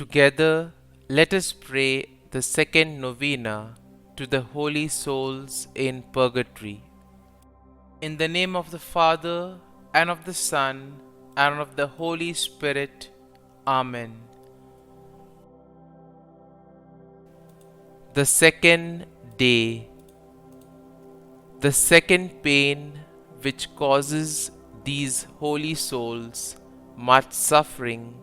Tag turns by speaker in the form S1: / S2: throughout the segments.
S1: Together, let us pray the second novena to the Holy Souls in Purgatory. In the name of the Father, and of the Son, and of the Holy Spirit. Amen. The second day. The second pain which causes these holy souls much suffering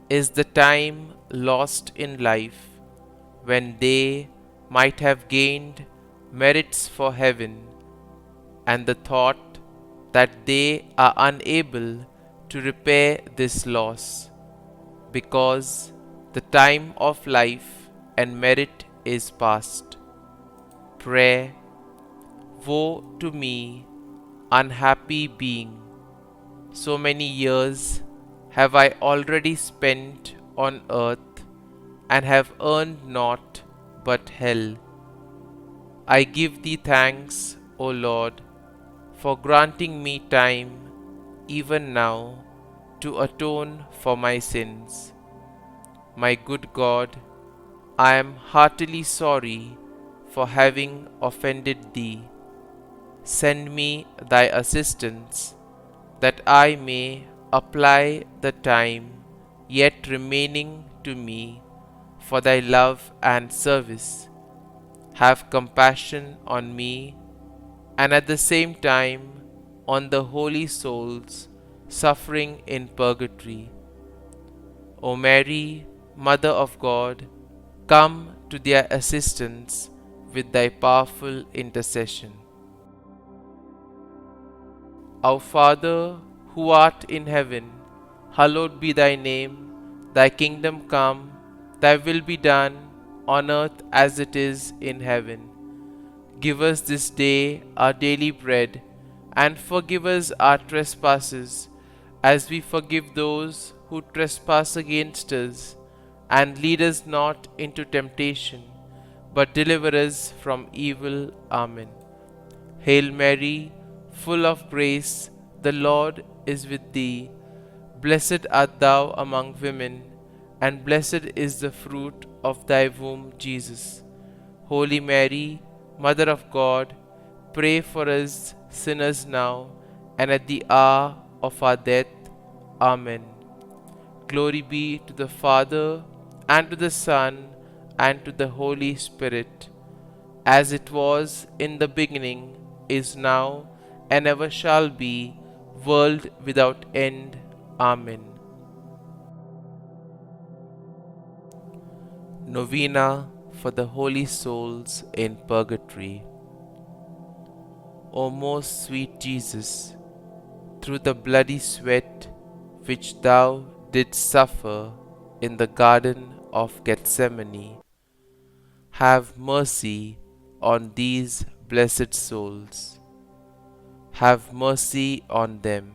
S1: is the time lost in life when they might have gained merits for heaven, and the thought that they are unable to repair this loss, because the time of life and merit is past. Prayer. Woe to me, unhappy being! So many years have I already spent on earth, and have earned naught but hell. I give thee thanks, O Lord, for granting me time, even now, to atone for my sins. My good God, I am heartily sorry for having offended thee. Send me thy assistance, that I may apply the time yet remaining to me for thy love and service. Have compassion on me, and at the same time on the holy souls suffering in purgatory. O Mary, Mother of God, come to their assistance with thy powerful intercession. Our Father, who art in heaven, hallowed be thy name. Thy kingdom come, thy will be done, on earth as it is in heaven. Give us this day our daily bread, and forgive us our trespasses, as we forgive those who trespass against us. And lead us not into temptation, but deliver us from evil. Amen. Hail Mary, full of grace, the Lord is with thee. Blessed art thou among women, and blessed is the fruit of thy womb, Jesus. Holy Mary, Mother of God, pray for us sinners now, and at the hour of our death. Amen. Glory be to the Father, and to the Son, and to the Holy Spirit, as it was in the beginning, is now, and ever shall be, world without end. Amen. Novena for the Holy Souls in Purgatory. O most sweet Jesus, through the bloody sweat which thou didst suffer in the Garden of Gethsemane, have mercy on these blessed souls. Have mercy on them.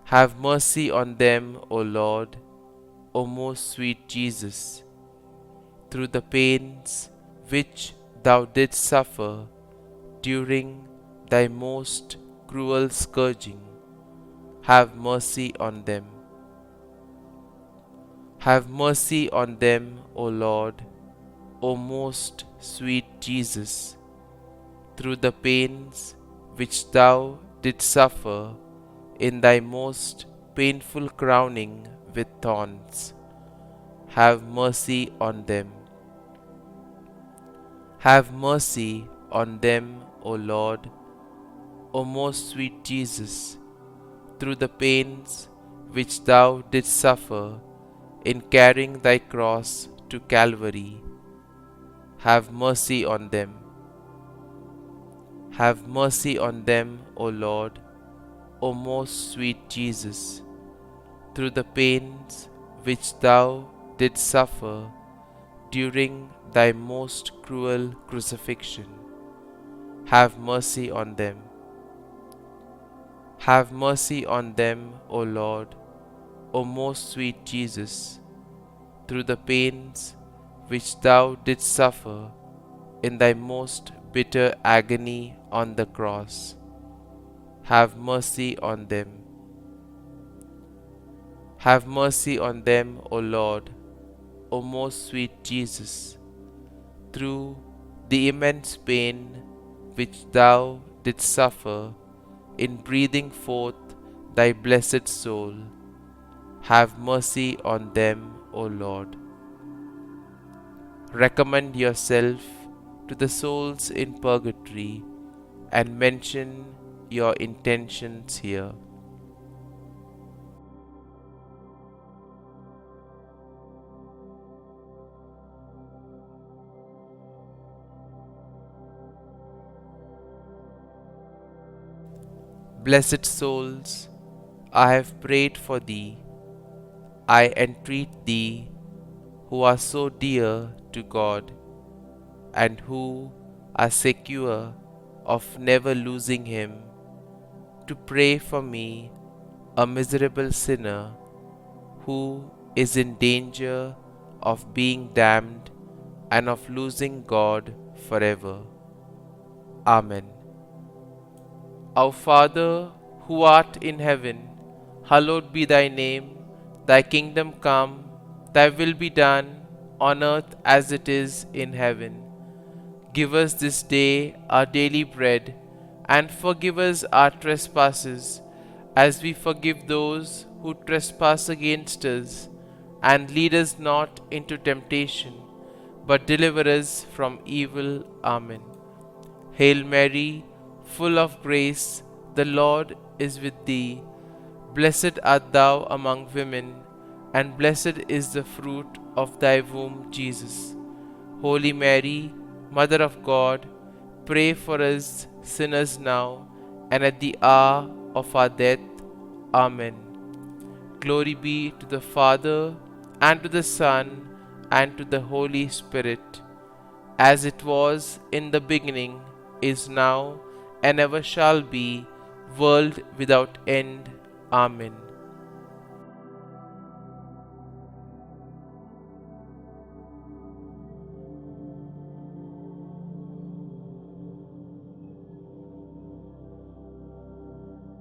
S1: Have mercy on them, O Lord, O most sweet Jesus, through the pains which thou didst suffer during thy most cruel scourging. Have mercy on them. Have mercy on them, O Lord, O most sweet Jesus, through the pains which thou didst suffer in thy most painful crowning with thorns. Have mercy on them. Have mercy on them, O Lord, O most sweet Jesus, through the pains which thou didst suffer in carrying thy cross to Calvary. Have mercy on them. Have mercy on them, O Lord, O most sweet Jesus, through the pains which thou didst suffer during thy most cruel crucifixion. Have mercy on them. Have mercy on them, O Lord, O most sweet Jesus, through the pains which thou didst suffer in thy most bitter agony on the cross. Have mercy on them. Have mercy on them, O Lord, O most sweet Jesus, through the immense pain which thou didst suffer in breathing forth thy blessed soul. Have mercy on them, O Lord. Recommend yourself to the souls in purgatory and mention your intentions here. Blessed souls, I have prayed for thee. I entreat thee, who are so dear to God, and who are secure of never losing Him, to pray for me, a miserable sinner, who is in danger of being damned and of losing God forever. Amen. Our Father, who art in heaven, hallowed be thy name. Thy kingdom come, thy will be done, on earth as it is in heaven. Give us this day our daily bread, and forgive us our trespasses, as we forgive those who trespass against us. And lead us not into temptation, but deliver us from evil. Amen. Hail Mary, full of grace, the Lord is with thee. Blessed art thou among women, and blessed is the fruit of thy womb, Jesus. Holy Mary, Mother of God, pray for us sinners now and at the hour of our death. Amen. Glory be to the Father, and to the Son, and to the Holy Spirit, as it was in the beginning, is now, and ever shall be, world without end. Amen.